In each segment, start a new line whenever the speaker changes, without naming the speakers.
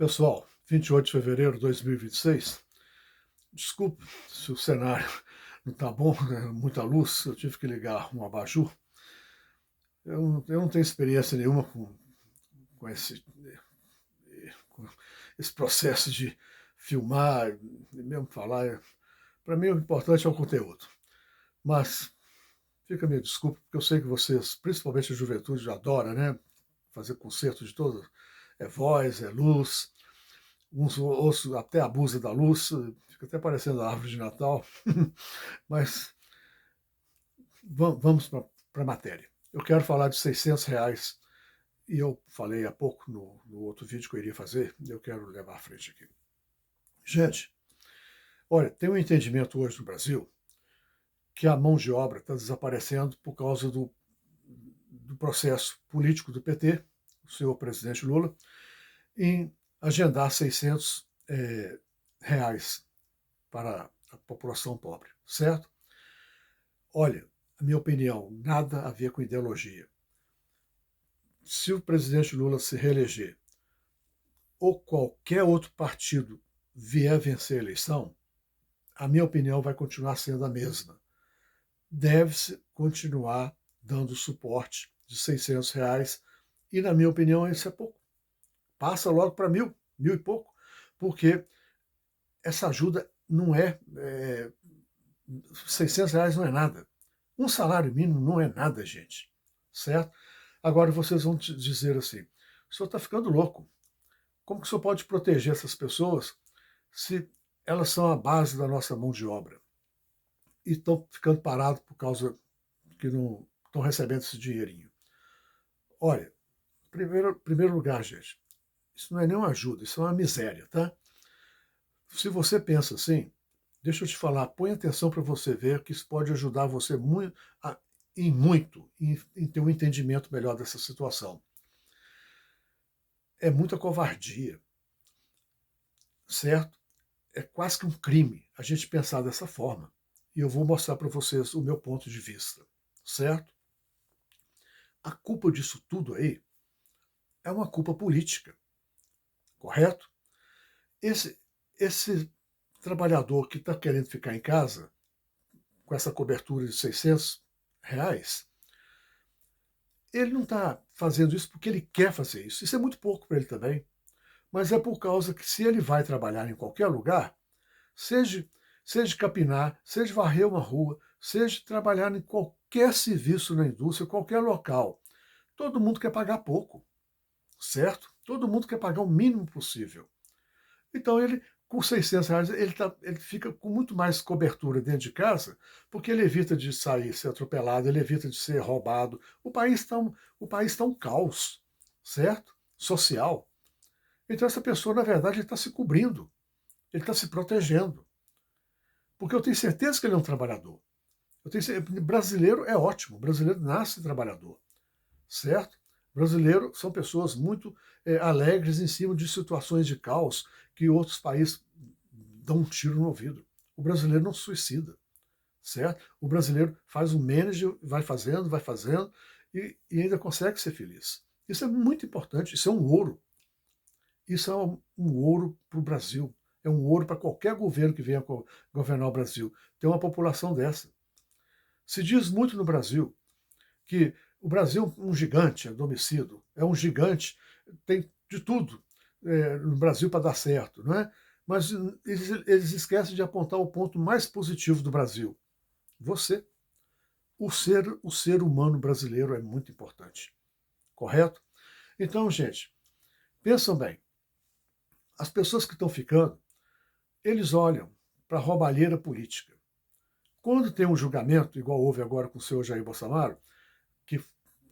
Pessoal, 28 de fevereiro de 2026. Desculpe se o cenário não está bom, né? Muita luz, eu tive que ligar um abajur. Eu não tenho experiência nenhuma com com esse processo de filmar e mesmo falar. Para mim, o importante é o conteúdo. Mas fica a minha desculpa, porque eu sei que vocês, principalmente a juventude, adora, né? Fazer concerto de todo. É voz, é luz. Uns outros até abusa da luz, fica até parecendo a árvore de Natal. Mas vamos para a matéria. Eu quero falar de R$ 600, e eu falei há pouco no outro vídeo que eu iria fazer, e eu quero levar à frente aqui. Gente, olha, tem um entendimento hoje no Brasil que a mão de obra está desaparecendo por causa do processo político do PT, o senhor presidente Lula, em agendar R$ 600 para a população pobre, certo? Olha, a minha opinião, nada a ver com ideologia. Se o presidente Lula se reeleger ou qualquer outro partido vier vencer a eleição, a minha opinião vai continuar sendo a mesma. Deve-se continuar dando suporte de R$ 600, e na minha opinião isso é pouco. Passa logo para 1.000, 1.000 e pouco, porque essa ajuda não é R$ 600 não é nada. Um salário mínimo não é nada, gente. Certo? Agora vocês vão dizer assim: o senhor está ficando louco. Como que o senhor pode proteger essas pessoas se elas são a base da nossa mão de obra e estão ficando parados por causa que não estão recebendo esse dinheirinho? Olha, primeiro lugar, gente, isso não é nenhuma ajuda, isso é uma miséria, tá? Se você pensa assim, deixa eu te falar, põe atenção para você ver que isso pode ajudar você muito, em ter um entendimento melhor dessa situação. É muita covardia, certo? É quase que um crime a gente pensar dessa forma. E eu vou mostrar para vocês o meu ponto de vista, certo? A culpa disso tudo aí é uma culpa política, correto? Esse trabalhador que está querendo ficar em casa com essa cobertura de R$ 600, ele não está fazendo isso porque ele quer fazer isso. Isso é muito pouco para ele também. Mas é por causa que, se ele vai trabalhar em qualquer lugar, seja, seja capinar, seja varrer uma rua, seja trabalhar em qualquer serviço na indústria, qualquer local, todo mundo quer pagar pouco, certo? Todo mundo quer pagar o mínimo possível. Então ele, com R$ 600, ele fica com muito mais cobertura dentro de casa, porque ele evita de sair, ser atropelado, ele evita de ser roubado. O país está um caos, certo? Social. Então essa pessoa, na verdade, está se cobrindo, ele está se protegendo. Porque eu tenho certeza que ele é um trabalhador. Brasileiro é ótimo, brasileiro nasce trabalhador, certo? Brasileiro são pessoas muito alegres em cima de situações de caos que outros países dão um tiro no ouvido. O brasileiro não se suicida, certo? O brasileiro faz um manager, vai fazendo e ainda consegue ser feliz. Isso é muito importante, isso é um ouro. Isso é um ouro para o Brasil. É um ouro para qualquer governo que venha governar o Brasil. Ter uma população dessa. Se diz muito no Brasil que o Brasil é um gigante adormecido, é um gigante, tem de tudo no Brasil para dar certo, não é? Mas eles esquecem de apontar o ponto mais positivo do Brasil. Você. O ser humano brasileiro é muito importante. Correto? Então, gente, pensam bem. As pessoas que estão ficando, eles olham para a roubalheira política. Quando tem um julgamento, igual houve agora com o senhor Jair Bolsonaro, que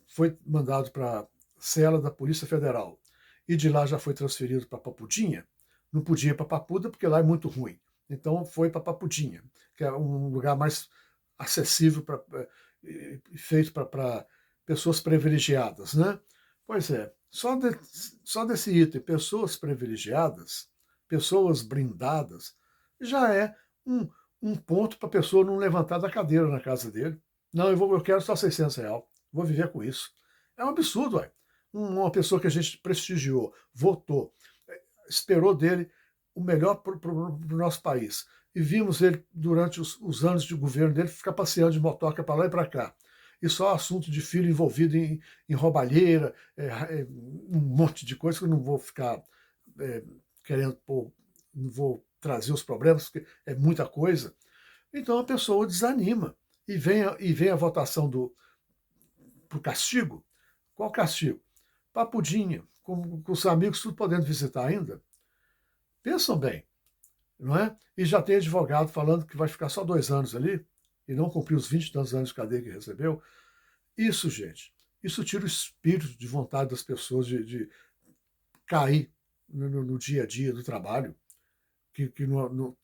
foi mandado para a cela da Polícia Federal e de lá já foi transferido para Papudinha, não podia ir para Papuda porque lá é muito ruim. Então foi para Papudinha, que é um lugar mais acessível, feito para pessoas privilegiadas, né? Pois é, só desse item, pessoas privilegiadas, pessoas blindadas, já é um ponto para a pessoa não levantar da cadeira na casa dele. Não, eu quero só R$ 600, vou viver com isso. É um absurdo, ué. Uma pessoa que a gente prestigiou, votou, esperou dele o melhor para o nosso país. E vimos ele, durante os anos de governo dele, ficar passeando de motoca para lá e para cá. E só assunto de filho envolvido em roubalheira, um monte de coisa que eu não vou ficar é, querendo pôr, não vou trazer os problemas, porque é muita coisa. Então a pessoa desanima. E vem a votação para o castigo. Qual castigo? Papudinha, com os amigos tudo podendo visitar ainda. Pensam bem, não é? E já tem advogado falando que vai ficar só 2 anos ali e não cumprir os 20 e tantos anos de cadeia que recebeu. Isso, gente, isso tira o espírito de vontade das pessoas de cair no dia a dia do trabalho, que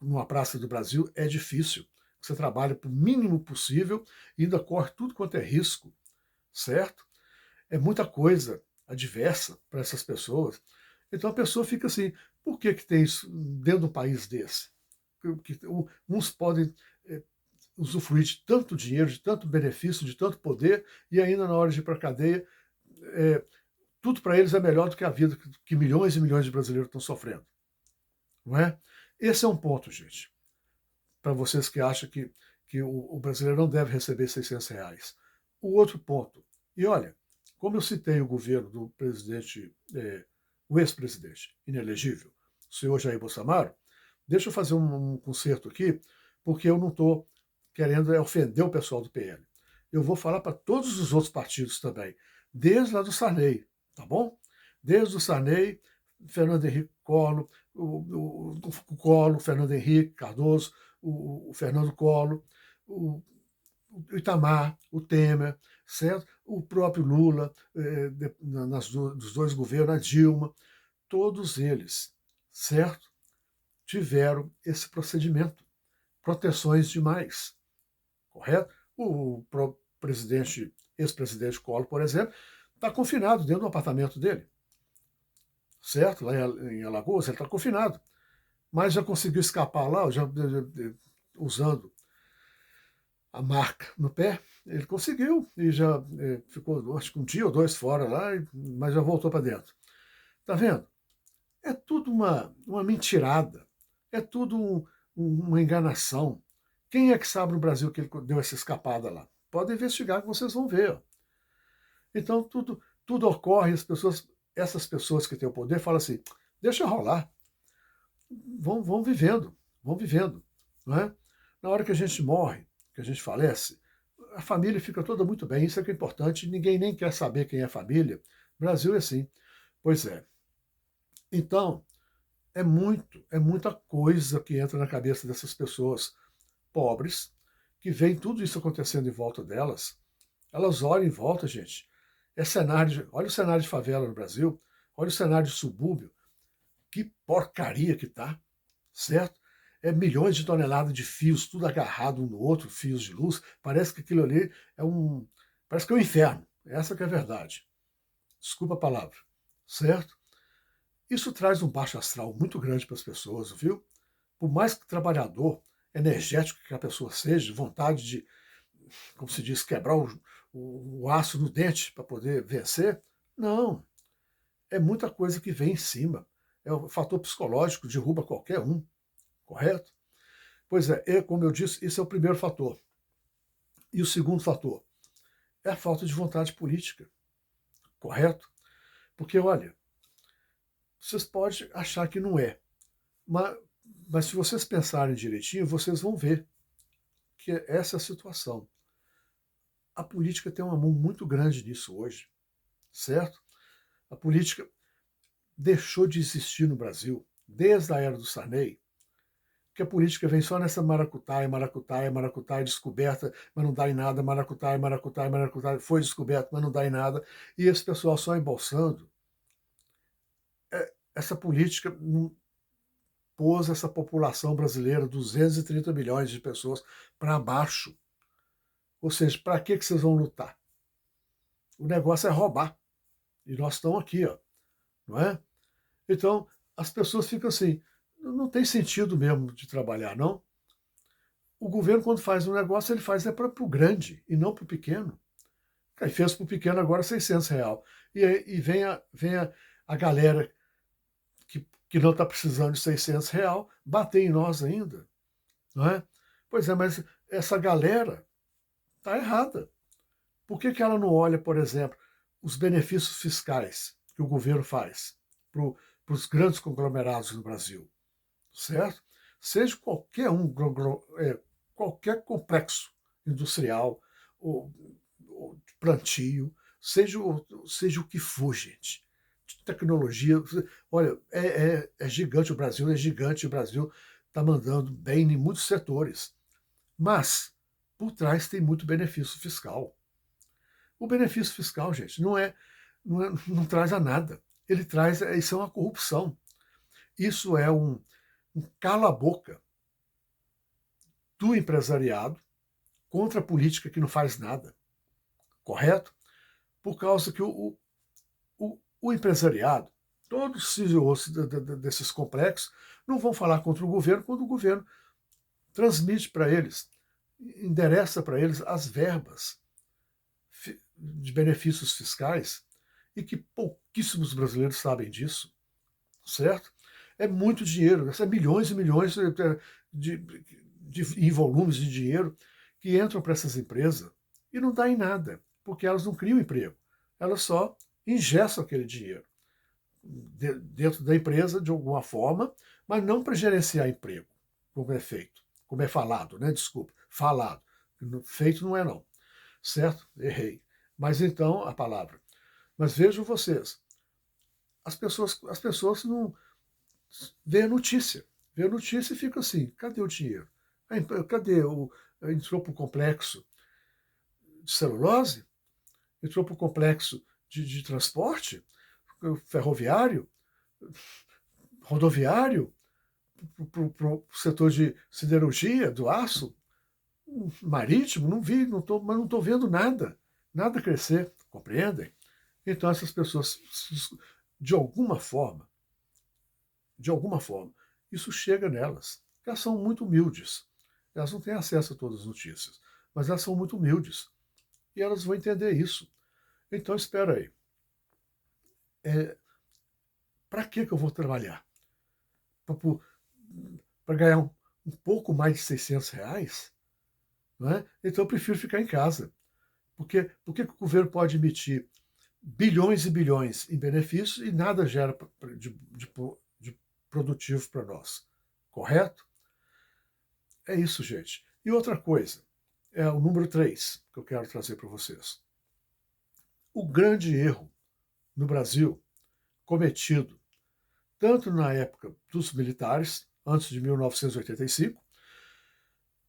numa praça do Brasil é difícil. Você trabalha para o mínimo possível e ainda corre tudo quanto é risco, certo? É muita coisa adversa para essas pessoas. Então a pessoa fica assim, por que tem isso dentro de um país desse? Uns podem usufruir de tanto dinheiro, de tanto benefício, de tanto poder, e ainda na hora de ir para a cadeia, é, tudo para eles é melhor do que a vida que milhões e milhões de brasileiros estão sofrendo. Não é? Esse é um ponto, gente, para vocês que acham que o brasileiro não deve receber R$ 600. O outro ponto, e olha, como eu citei o governo do presidente, o ex-presidente inelegível, o senhor Jair Bolsonaro, deixa eu fazer um conserto aqui, porque eu não estou querendo ofender o pessoal do PL. Eu vou falar para todos os outros partidos também, desde lá do Sarney, tá bom? Desde o Sarney, Fernando Henrique Collor, o Collor, Fernando Henrique Cardoso, o Fernando Collor, o Itamar, o Temer, certo? O próprio Lula, dos dois governos, a Dilma, todos eles, certo? Tiveram esse procedimento, proteções demais, correto? O presidente, ex-presidente Collor, por exemplo, está confinado dentro do apartamento dele, certo? Lá em Alagoas, ele está confinado, mas já conseguiu escapar lá, usando a marca no pé, ele conseguiu e já ficou, acho que 1 dia ou 2 fora lá, mas já voltou para dentro. Tá vendo? É tudo uma mentirada, é tudo uma enganação. Quem é que sabe no Brasil que ele deu essa escapada lá? Pode investigar que vocês vão ver. Então tudo ocorre, essas pessoas que têm o poder falam assim, deixa rolar, vão vivendo, vão vivendo. Não é? Na hora que a gente morre, que a gente falece, a família fica toda muito bem, isso é que é importante, ninguém nem quer saber quem é família. O Brasil é assim. Pois é. Então, é muita coisa que entra na cabeça dessas pessoas pobres, que veem tudo isso acontecendo em volta delas. Elas olham em volta, gente. Olha o cenário de favela no Brasil, olha o cenário de subúrbio. Que porcaria que tá, certo? É milhões de toneladas de fios, tudo agarrado um no outro, fios de luz. Parece que aquilo ali parece que é um inferno. Essa que é a verdade. Desculpa a palavra, certo? Isso traz um baixo astral muito grande para as pessoas, viu? Por mais que trabalhador, energético que a pessoa seja, vontade de, como se diz, quebrar o aço no dente para poder vencer, não. É muita coisa que vem em cima. É o fator psicológico, derruba qualquer um, correto? Pois é, como eu disse, isso é o primeiro fator. E o segundo fator é a falta de vontade política, correto? Porque, olha, vocês podem achar que não é, mas se vocês pensarem direitinho, vocês vão ver que essa é a situação. A política tem uma mão muito grande nisso hoje, certo? A política deixou de existir no Brasil desde a era do Sarney, que a política vem só nessa maracutaia, maracutaia, maracutaia, descoberta, mas não dá em nada, maracutaia, maracutaia, maracutaia, foi descoberto, mas não dá em nada, e esse pessoal só embolsando. Essa política pôs essa população brasileira, 230 milhões de pessoas, para baixo. Ou seja, para que vocês vão lutar? O negócio é roubar. E nós estamos aqui, ó, não é? Então, as pessoas ficam assim, não tem sentido mesmo de trabalhar, não. O governo, quando faz um negócio, ele faz para o grande e não para o pequeno. Aí fez para o pequeno agora R$ 600. E vem a galera que não está precisando de R$ 600, bater em nós ainda, não é? Pois é, mas essa galera está errada. Por que ela não olha, por exemplo, os benefícios fiscais que o governo faz para os grandes conglomerados no Brasil, certo? Seja qualquer qualquer complexo industrial ou de plantio, seja o que for, gente. Tecnologia, olha, é gigante o Brasil, é gigante o Brasil, está mandando bem em muitos setores, mas por trás tem muito benefício fiscal. O benefício fiscal, gente, não traz a nada. Isso é uma corrupção. Isso é um cala-boca do empresariado contra a política que não faz nada, correto? Por causa que o empresariado, todos os CEOs desses complexos, não vão falar contra o governo quando o governo transmite para eles, endereça para eles as verbas de benefícios fiscais e que pouquíssimos brasileiros sabem disso, certo? É muito dinheiro, é milhões e milhões em volumes de dinheiro que entram para essas empresas e não dá em nada, porque elas não criam emprego, elas só ingessam aquele dinheiro dentro da empresa de alguma forma, mas não para gerenciar emprego, como é feito, como é falado, né? Desculpa, falado. Feito não é não, certo? Errei. Mas então a palavra. Mas vejam vocês, as pessoas não veem a notícia e ficam assim, cadê o dinheiro? Cadê o entrou para o complexo de celulose? Entrou para o complexo de transporte ferroviário, rodoviário, para o setor de siderurgia, do aço, marítimo, não vi, mas não estou vendo nada crescer, compreendem? Então essas pessoas, de alguma forma, isso chega nelas. Elas são muito humildes. Elas não têm acesso a todas as notícias, mas elas são muito humildes. E elas vão entender isso. Então, espera aí. Para que eu vou trabalhar? Para ganhar um pouco mais de R$ 600? Não é? Então, eu prefiro ficar em casa. Por que o governo pode emitir bilhões e bilhões em benefícios e nada gera de produtivo para nós? Correto? É isso, gente. E outra coisa, é o número 3 que eu quero trazer para vocês. O grande erro no Brasil cometido tanto na época dos militares, antes de 1985,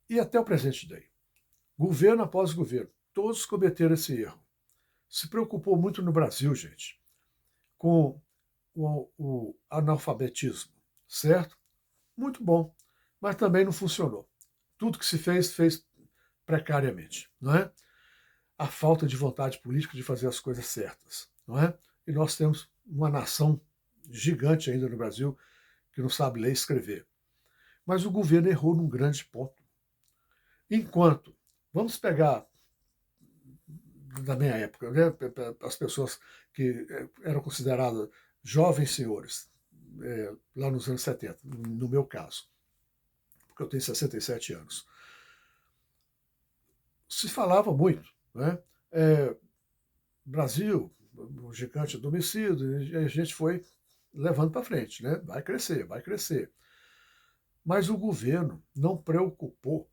e até o presente day. Governo após governo, todos cometeram esse erro. Se preocupou muito no Brasil, gente, com o analfabetismo, certo? Muito bom, mas também não funcionou. Tudo que se fez precariamente, não é? A falta de vontade política de fazer as coisas certas, não é? E nós temos uma nação gigante ainda no Brasil que não sabe ler e escrever. Mas o governo errou num grande ponto. Enquanto, vamos pegar da minha época, né, as pessoas que eram consideradas jovens senhores, lá nos anos 70, no meu caso, porque eu tenho 67 anos, se falava muito, né? Brasil, o gigante adormecido, e a gente foi levando para frente, né? Vai crescer, vai crescer. Mas o governo não preocupou.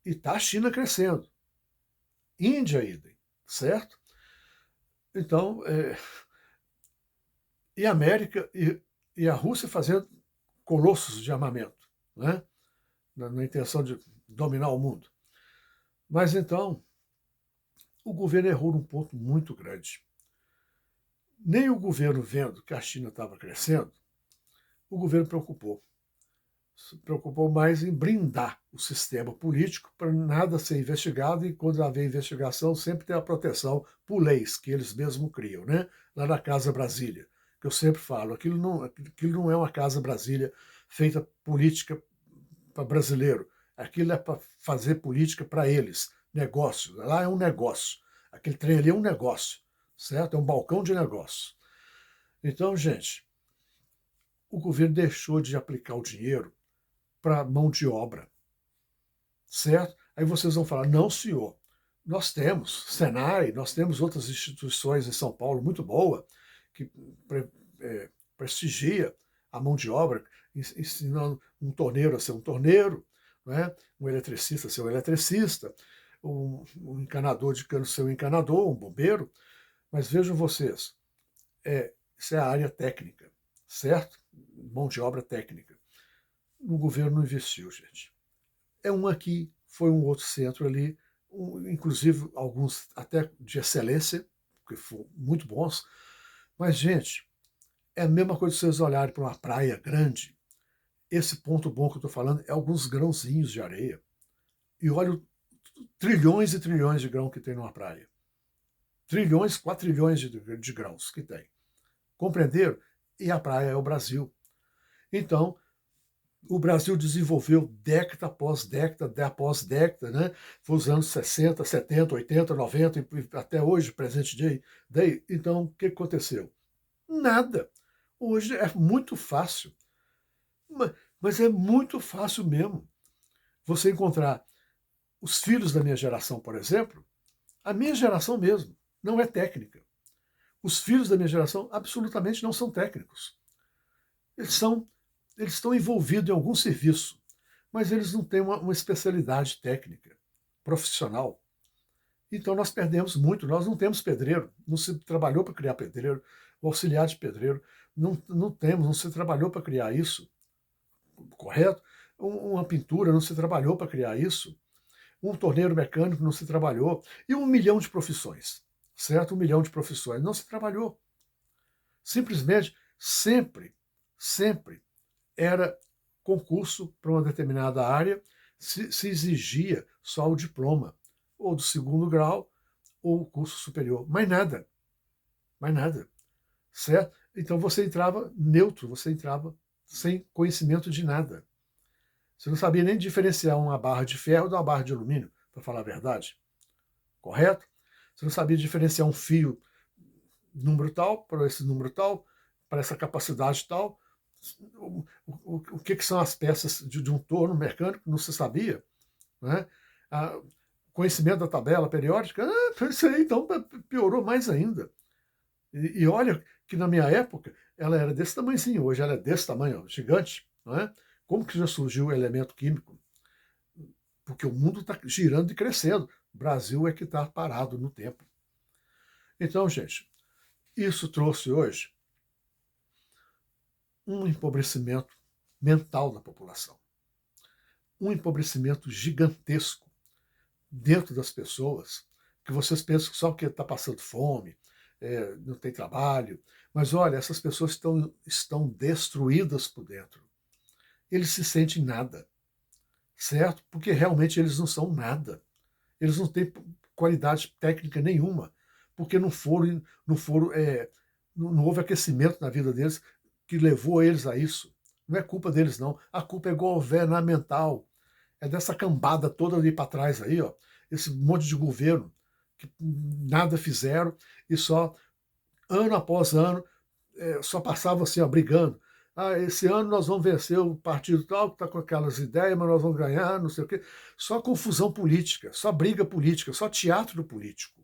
E está a China crescendo. Índia, idem, certo? Então, e a América e a Rússia fazendo colossos de armamento, né? Na intenção de dominar o mundo. Mas então, o governo errou num ponto muito grande. Nem o governo vendo que a China estava crescendo, o governo se preocupou mais em blindar o sistema político para nada ser investigado e quando haver investigação sempre ter a proteção por leis que eles mesmos criam, né? Lá na Casa Brasília, que eu sempre falo, aquilo não é uma Casa Brasília feita política para brasileiro, aquilo é para fazer política para eles, negócio, lá é um negócio, aquele trem ali é um negócio, certo? É um balcão de negócio. Então, gente, o governo deixou de aplicar o dinheiro para mão de obra, certo? Aí vocês vão falar, não, senhor, nós temos Senai, nós temos outras instituições em São Paulo muito boa, que prestigia a mão de obra, ensinando um torneiro a ser um torneiro, né? Um eletricista a ser um eletricista, um encanador de cano ser um encanador, um bombeiro. Mas vejam vocês, isso é a área técnica, certo? Mão de obra técnica. O governo não investiu, gente. É um aqui, foi um outro centro ali, inclusive alguns até de excelência, que foram muito bons. Mas, gente, é a mesma coisa se vocês olharem para uma praia grande. Esse ponto bom que eu estou falando é alguns grãozinhos de areia. E olha trilhões e trilhões de grão que tem numa praia. Trilhões, 4 trilhões de grãos que tem. Compreenderam? E a praia é o Brasil. Então, o Brasil desenvolveu década após década, né? Foi os anos 60, 70, 80, 90, e até hoje, presente dia. Daí, então, o que aconteceu? Nada. Hoje é muito fácil. Mas é muito fácil mesmo. Você encontrar os filhos da minha geração, por exemplo, a minha geração mesmo, não é técnica. Os filhos da minha geração absolutamente não são técnicos. Eles estão envolvidos em algum serviço, mas eles não têm uma especialidade técnica, profissional. Então nós perdemos muito. Nós não temos pedreiro, não se trabalhou para criar pedreiro, o auxiliar de pedreiro, não se trabalhou para criar isso, correto? Uma pintura, não se trabalhou para criar isso. Um torneiro mecânico, não se trabalhou. E 1 milhão de profissões, certo? 1 milhão de profissões, não se trabalhou. Simplesmente, sempre era concurso para uma determinada área, se exigia só o diploma, ou do segundo grau, ou o curso superior. Mais nada. Mais nada. Certo? Então você entrava neutro, você entrava sem conhecimento de nada. Você não sabia nem diferenciar uma barra de ferro de uma barra de alumínio, para falar a verdade. Correto? Você não sabia diferenciar um fio número tal para esse número tal, para essa capacidade tal. O que são as peças de um torno mecânico, não se sabia. Né? Conhecimento da tabela periódica, isso aí então piorou mais ainda. E olha que na minha época ela era desse tamanhozinho, hoje ela é desse tamanho, gigante. Não é? Como que já surgiu o elemento químico? Porque o mundo está girando e crescendo. O Brasil é que está parado no tempo. Então, gente, isso trouxe hoje um empobrecimento mental da população. Um empobrecimento gigantesco dentro das pessoas, que vocês pensam que só porque está passando fome, não tem trabalho. Mas olha, essas pessoas estão destruídas por dentro. Eles se sentem nada, certo? Porque realmente eles não são nada. Eles não têm qualidade técnica nenhuma, porque não houve aquecimento na vida deles que levou eles a isso. Não é culpa deles, não. A culpa é governamental. É dessa cambada toda ali para trás aí, ó. Esse monte de governo que nada fizeram e só, ano após ano, só passava assim, ó, brigando. Esse ano nós vamos vencer o partido tal, que está com aquelas ideias, mas nós vamos ganhar, não sei o quê. Só confusão política, só briga política, só teatro político.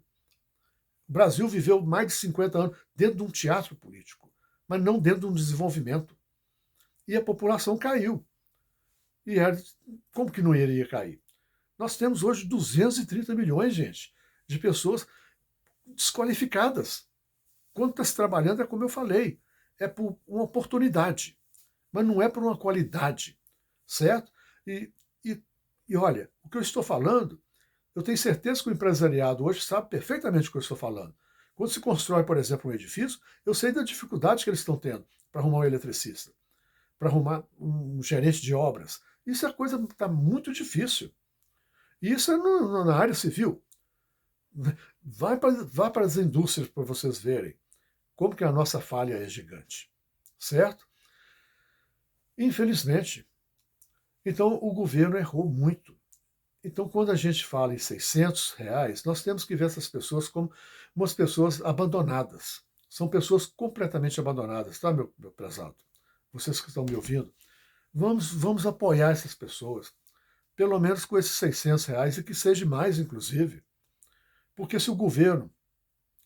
O Brasil viveu mais de 50 anos dentro de um teatro político, mas não dentro de um desenvolvimento. E a população caiu. E como que não iria cair? Nós temos hoje 230 milhões, gente, de pessoas desqualificadas. Quando está se trabalhando, é como eu falei, é por uma oportunidade, mas não é por uma qualidade, certo? E olha, o que eu estou falando, eu tenho certeza que o empresariado hoje sabe perfeitamente o que eu estou falando. Quando se constrói, por exemplo, um edifício, eu sei da dificuldade que eles estão tendo para arrumar um eletricista, para arrumar um gerente de obras. Isso é coisa que está muito difícil. E isso é na área civil. Vá para as indústrias para vocês verem como que a nossa falha é gigante, certo? Infelizmente. Então, o governo errou muito. Então, quando a gente fala em R$ 600, nós temos que ver essas pessoas como umas pessoas abandonadas. São pessoas completamente abandonadas, tá, meu prezado? vocês que estão me ouvindo, vamos apoiar essas pessoas, pelo menos com esses R$ 600, e que seja mais, inclusive. Porque se o governo,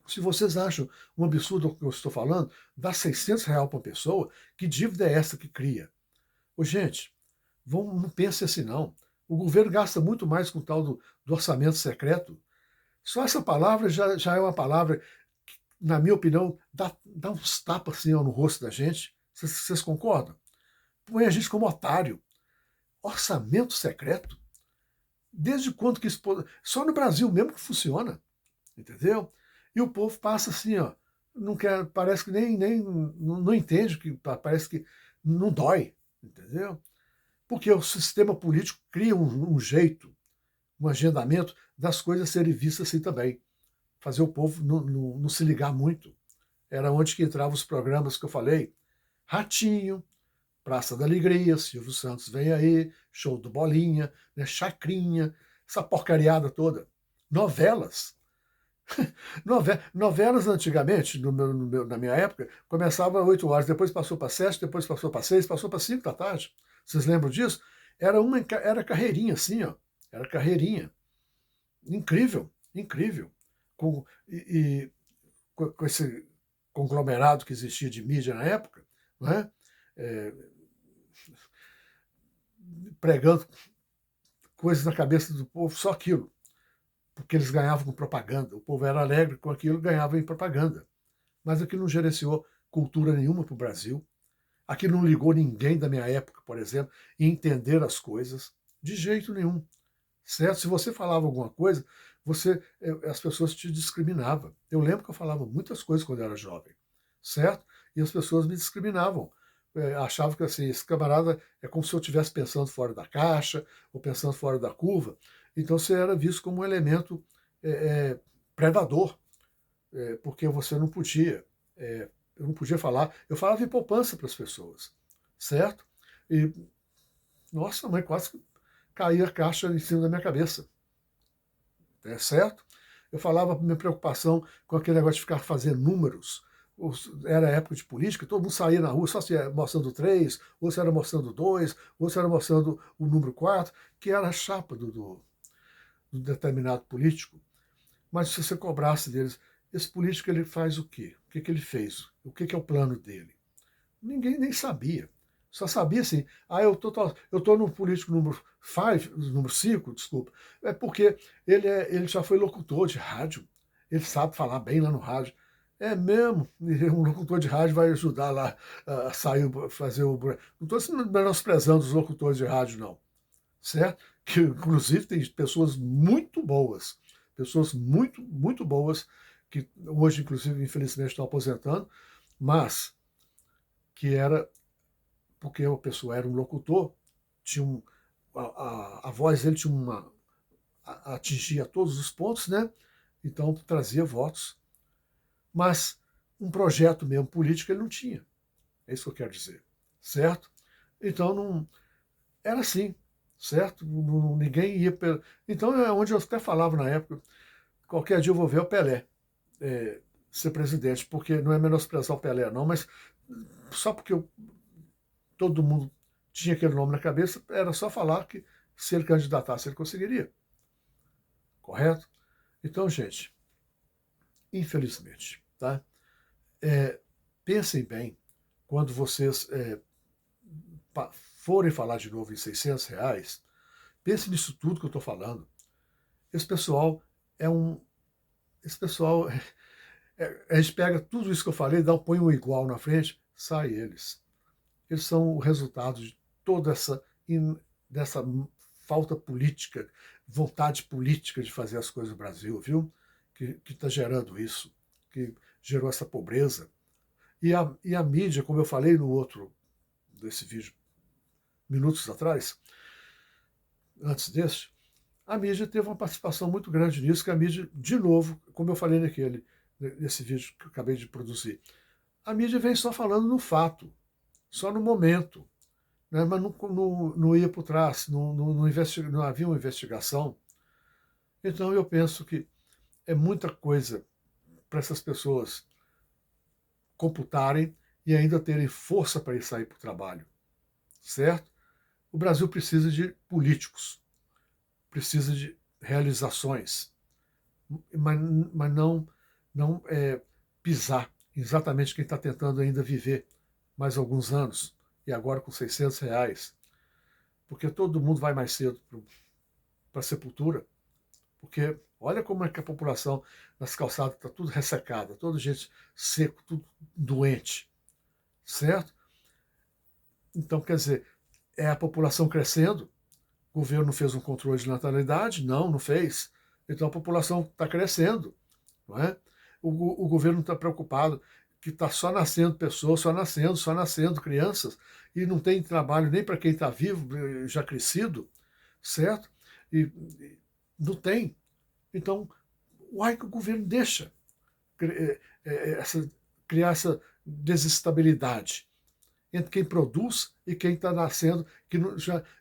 se vocês acham um absurdo o que eu estou falando, dar R$ 600 para uma pessoa, que dívida é essa que cria? Ô, gente, não pense assim não. O governo gasta muito mais com o tal do orçamento secreto. Só essa palavra já é uma palavra que, na minha opinião, dá uns tapas assim, ó, no rosto da gente. Vocês concordam? Põe a gente como otário. Orçamento secreto? Desde quando que isso... Só no Brasil mesmo que funciona. Entendeu? E o povo passa assim, ó, não quer, parece que nem não entende, que parece que não dói, entendeu? Porque o sistema político cria um jeito, um agendamento das coisas serem vistas assim também. Fazer o povo não se ligar muito. Era onde que entravam os programas que eu falei. Ratinho, Praça da Alegria, Silvio Santos vem aí, Show do Bolinha, né, Chacrinha, essa porcariada toda. Novelas. Novelas antigamente, na minha época, começava às 8 horas, depois passou para 7, depois passou para 6, passou para 5 da tarde. Vocês lembram disso? Era carreirinha assim, ó. Era carreirinha. Incrível, incrível. Com esse conglomerado que existia de mídia na época, não é? É, pregando coisas na cabeça do povo, só aquilo. Porque eles ganhavam com propaganda. O povo era alegre com aquilo, ganhava em propaganda. Mas aquilo não gerenciou cultura nenhuma para o Brasil. Aquilo não ligou ninguém da minha época, por exemplo, em entender as coisas, de jeito nenhum. Certo? Se você falava alguma coisa, as pessoas te discriminavam. Eu lembro que eu falava muitas coisas quando eu era jovem, certo? E as pessoas me discriminavam. Achavam que assim, esse camarada é como se eu estivesse pensando fora da caixa ou pensando fora da curva. Então você era visto como um elemento é, é, predador, porque você não podia. Eu não podia falar. Eu falava em poupança para as pessoas, certo? E, nossa, mãe quase caía a caixa em cima da minha cabeça, certo? Eu falava minha preocupação com aquele negócio de ficar fazendo números. Era época de política, todo mundo saía na rua só se mostrando 3, ou se era mostrando 2, ou se era mostrando o número 4, que era a chapa do determinado político. Mas se você cobrasse deles, esse político ele faz o quê? O que ele fez? O que é o plano dele? Ninguém nem sabia. Só sabia assim, eu tô no político número 5, desculpa, é porque ele já foi locutor de rádio, ele sabe falar bem lá no rádio. É mesmo, um locutor de rádio vai ajudar lá a sair, fazer o. Não estou menosprezando os locutores de rádio, não, certo? Que inclusive tem pessoas muito boas, pessoas muito, muito boas, que hoje, inclusive, infelizmente, estão aposentando, mas que era porque a pessoa era um locutor, tinha a voz dele tinha atingia todos os pontos, né? Então trazia votos. Mas um projeto mesmo político ele não tinha. É isso que eu quero dizer. Certo? Então não era assim, certo? Ninguém ia. Então é onde eu até falava na época, qualquer dia eu vou ver o Pelé ser presidente, porque não é menosprezar o Pelé, não, mas só porque todo mundo tinha aquele nome na cabeça, era só falar que se ele candidatasse, ele conseguiria. Correto? Então, gente, infelizmente, tá? É, pensem bem quando vocês forem falar de novo em R$ 600, pense nisso tudo que eu estou falando. Esse pessoal é um. Esse pessoal. A gente pega tudo isso que eu falei, põe um igual na frente, sai eles. Eles são o resultado de toda dessa falta política, vontade política de fazer as coisas no Brasil, viu? Que está gerando isso, que gerou essa pobreza. E a mídia, como eu falei no outro desse vídeo, minutos atrás, antes desse, a mídia teve uma participação muito grande nisso, que a mídia, de novo, como eu falei nesse vídeo que eu acabei de produzir, a mídia vem só falando no fato, só no momento, né? Mas não ia por trás, não havia uma investigação. Então eu penso que é muita coisa para essas pessoas computarem e ainda terem força para ir sair para o trabalho, certo? O Brasil precisa de políticos, precisa de realizações, mas não pisar exatamente quem está tentando ainda viver mais alguns anos, e agora com R$ 600, porque todo mundo vai mais cedo para a sepultura, porque olha como é que a população nas calçadas está tudo ressecada, toda gente seco, tudo doente, certo? Então, quer dizer, é a população crescendo, o governo não fez um controle de natalidade? Não fez. Então a população está crescendo, não é? O governo está preocupado que está só nascendo pessoas, só nascendo crianças, e não tem trabalho nem para quem está vivo, já crescido, certo? E não tem. Então, uai que o governo deixa criar essa desestabilidade entre quem produz e quem está nascendo,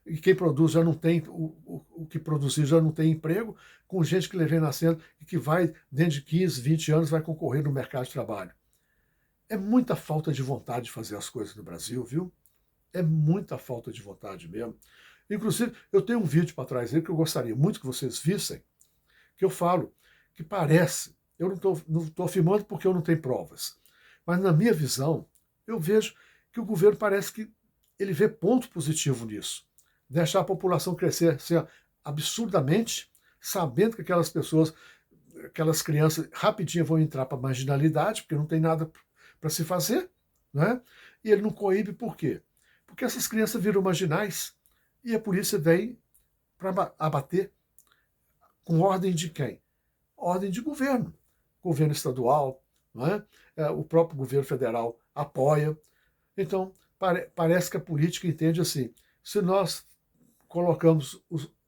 e quem produz já não tem o que produzir, já não tem emprego, com gente que vem nascendo e que vai, dentro de 15, 20 anos, vai concorrer no mercado de trabalho. É muita falta de vontade de fazer as coisas no Brasil, viu? É muita falta de vontade mesmo. Inclusive, eu tenho um vídeo para trás aí que eu gostaria muito que vocês vissem, que eu falo que parece, eu não estou afirmando porque eu não tenho provas, mas na minha visão, eu vejo que o governo parece que ele vê ponto positivo nisso. Deixar a população crescer assim, absurdamente, sabendo que aquelas pessoas, aquelas crianças, rapidinho vão entrar para a marginalidade, porque não tem nada para se fazer, né? E ele não coíbe por quê? Porque essas crianças viram marginais e a polícia vem para abater. Com ordem de quem? Ordem de governo. Governo estadual, não é? O próprio governo federal apoia. Então, parece que a política entende assim: se nós colocamos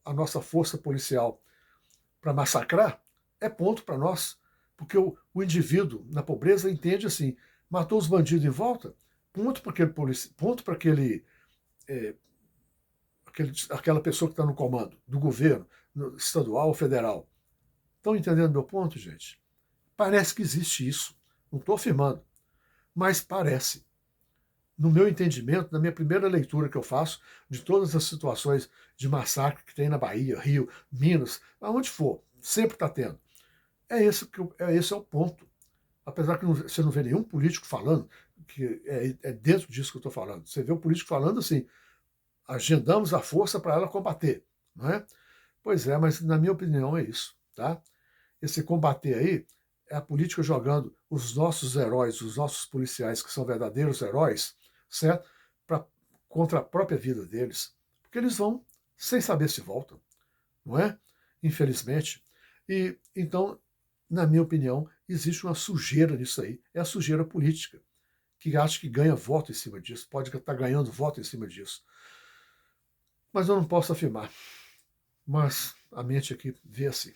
a nossa força policial para massacrar, é ponto para nós. Porque o indivíduo na pobreza entende assim: matou os bandidos em volta, ponto para aquele, ponto para aquela pessoa que está no comando do governo, estadual ou federal. Estão entendendo meu ponto, gente? Parece que existe isso. Não estou afirmando, mas parece. No meu entendimento, na minha primeira leitura que eu faço de todas as situações de massacre que tem na Bahia, Rio, Minas, aonde for, sempre está tendo. Esse é o ponto. Apesar que você não vê nenhum político falando, que é dentro disso que eu estou falando. Você vê o político falando assim: agendamos a força para ela combater. Não é? Pois é, mas na minha opinião é isso. Tá? Esse combater aí é a política jogando os nossos heróis, os nossos policiais, que são verdadeiros heróis, certo? Contra a própria vida deles. Porque eles vão sem saber se voltam, não é? Infelizmente. E então, na minha opinião, existe uma sujeira nisso aí. É a sujeira política, que acha que ganha voto em cima disso, pode estar ganhando voto em cima disso. Mas eu não posso afirmar. Mas a mente aqui vê assim,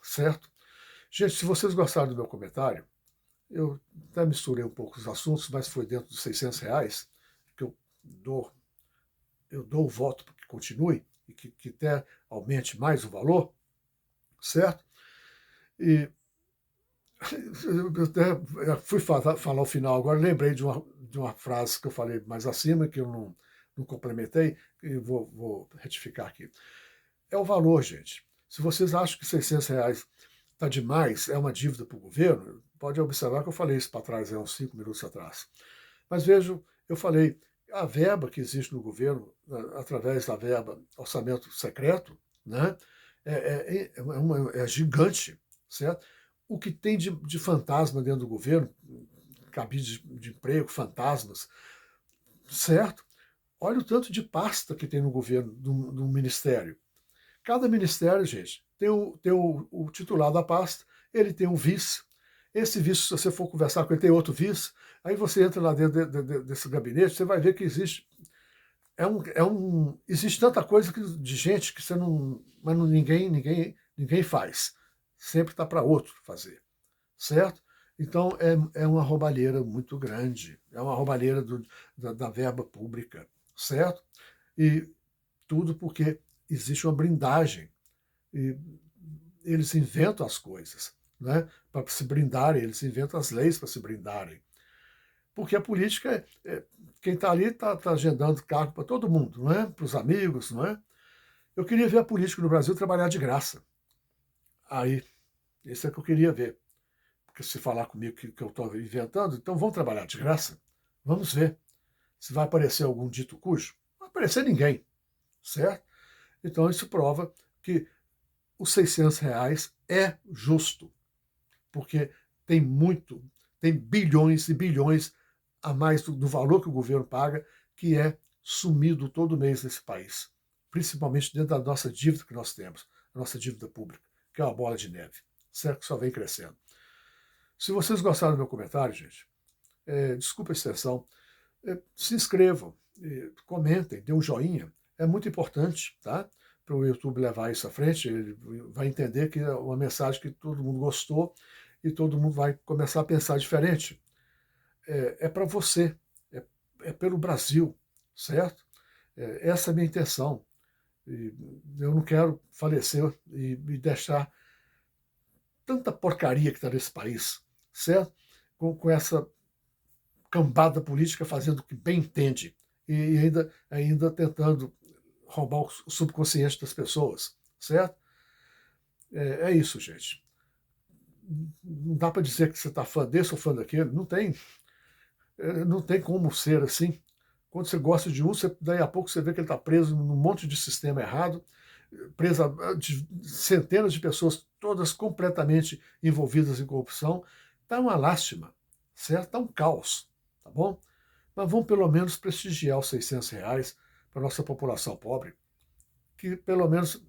certo? Gente, se vocês gostaram do meu comentário, eu até misturei um pouco os assuntos, mas foi dentro dos R$ 600 que eu dou o voto para que continue e que até aumente mais o valor, certo? E eu até fui falar o final agora, lembrei de uma frase que eu falei mais acima, que eu não complementei, e vou retificar aqui. É o valor, gente. Se vocês acham que R$ 600 está demais, é uma dívida para o governo, pode observar que eu falei isso para trás, uns 5 minutos atrás. Mas vejam, eu falei, a verba que existe no governo, através da verba orçamento secreto, né, é gigante, certo? O que tem de fantasma dentro do governo, cabide de emprego, fantasmas, certo? Olha o tanto de pasta que tem no governo, do ministério. Cada ministério, gente, tem o titular da pasta, ele tem um vice. Esse vice, se você for conversar com ele, tem outro vice. Aí você entra lá dentro desse gabinete, você vai ver que existe. Existe tanta coisa de gente que você não. Mas ninguém faz. Sempre está para outro fazer. Certo? Então é uma roubalheira muito grande. É uma roubalheira da verba pública. Certo? E tudo porque existe uma blindagem. E eles inventam as coisas, né? Para se brindarem, eles inventam as leis para se brindarem. porque a política quem está ali está agendando cargo para todo mundo, não é? Para os amigos, não é? Eu queria ver a política no Brasil trabalhar de graça. Aí, isso é que eu queria ver. Porque se falar comigo que eu estou inventando, então vamos trabalhar de graça. Vamos ver se vai aparecer algum dito cujo. Não vai aparecer ninguém, certo? Então isso prova que os R$ 600 é justo, porque tem bilhões e bilhões a mais do valor que o governo paga, que é sumido todo mês nesse país, principalmente dentro da nossa dívida que nós temos, a nossa dívida pública, que é uma bola de neve, certo? Que só vem crescendo. Se vocês gostaram do meu comentário, gente, desculpa a extensão, se inscrevam, comentem, dê um joinha, é muito importante, tá? Para o YouTube levar isso à frente, ele vai entender que é uma mensagem que todo mundo gostou e todo mundo vai começar a pensar diferente. É para você, é pelo Brasil, certo? Essa é a minha intenção. E eu não quero falecer e deixar tanta porcaria que está nesse país, certo? Com essa cambada política fazendo o que bem entende e ainda tentando roubar o subconsciente das pessoas, certo? É isso, gente. Não dá para dizer que você está fã desse ou fã daquele, não tem como ser assim. Quando você gosta de um, daí a pouco você vê que ele está preso num monte de sistema errado, presa de centenas de pessoas, todas completamente envolvidas em corrupção. Está uma lástima, certo? Está um caos, tá bom? Mas vamos pelo menos prestigiar os R$ 600 para a nossa população pobre, que pelo menos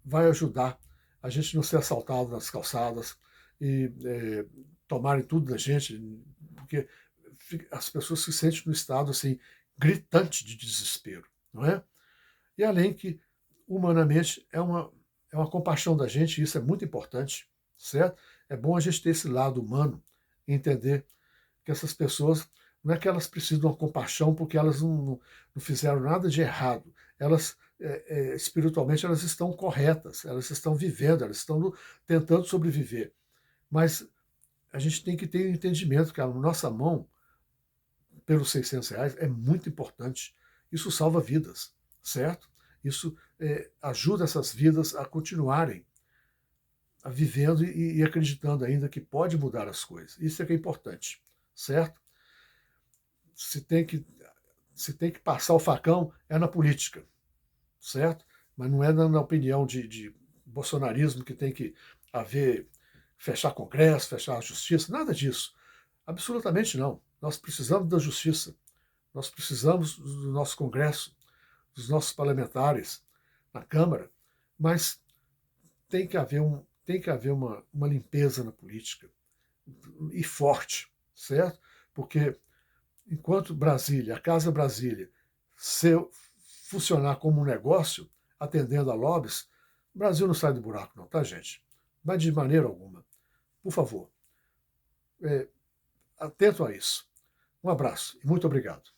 vai ajudar a gente não ser assaltado nas calçadas e tomarem tudo da gente, porque as pessoas se sentem num estado assim, gritante de desespero, não é? E além que, humanamente, é uma compaixão da gente, e isso é muito importante, certo? É bom a gente ter esse lado humano, entender que essas pessoas, não é que elas precisam de uma compaixão porque elas não fizeram nada de errado. Elas, espiritualmente, elas estão corretas, elas estão vivendo, elas estão tentando sobreviver. Mas a gente tem que ter um entendimento que a nossa mão, pelos R$ 600, é muito importante. Isso salva vidas, certo? Isso ajuda essas vidas a continuarem vivendo e acreditando ainda que pode mudar as coisas. Isso é que é importante, certo? Se tem que passar o facão, é na política, certo? Mas não é na opinião de bolsonarismo que tem que haver, fechar Congresso, fechar a justiça, nada disso. Absolutamente não. Nós precisamos da justiça. Nós precisamos do nosso Congresso, dos nossos parlamentares na Câmara, mas tem que haver uma limpeza na política e forte, certo? Porque enquanto Brasília, a Casa Brasília, funcionar como um negócio, atendendo a lobbies, o Brasil não sai do buraco, não, tá, gente? Mas de maneira alguma. Por favor, atento a isso. Um abraço e muito obrigado.